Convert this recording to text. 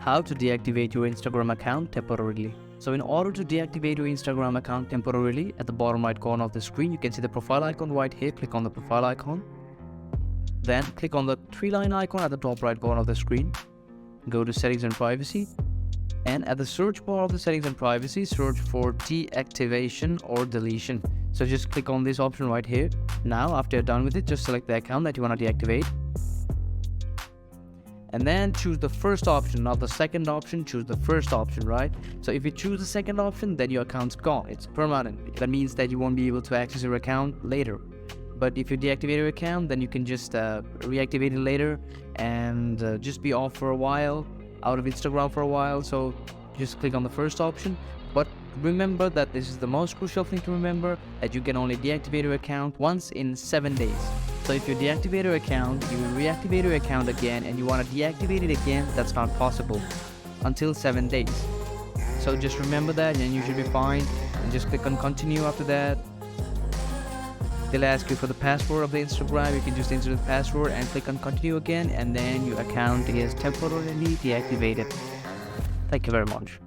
how to deactivate your Instagram account temporarily. So in order to deactivate your Instagram account temporarily, at the bottom right corner of the screen, you can see the profile icon right here. Click on the profile icon. Then click on the three-line icon at the top right corner of the screen. Go to settings and privacy. And at the search bar of the settings and privacy, search for deactivation or deletion. So just click on this option right here. Now, after you're done with it, just select the account that you want to deactivate. And then choose the first option, not the second option. Choose the first option, right? So if you choose the second option, then your account's gone. It's permanent. That means that you won't be able to access your account later. But if you deactivate your account, then you can just reactivate it later and just be off for a while, out of Instagram for a while. So just click on the first option. But remember that this is the most crucial thing to remember, that you can only deactivate your account once in 7 days. So if you deactivate your account, you will reactivate your account again, and you want to deactivate it again, that's not possible until 7 days. So just remember that, and you should be fine. And just click on continue after that. They'll ask you for the password of the Instagram. You can just enter the password and click on continue again, and then your account is temporarily deactivated. Thank you very much.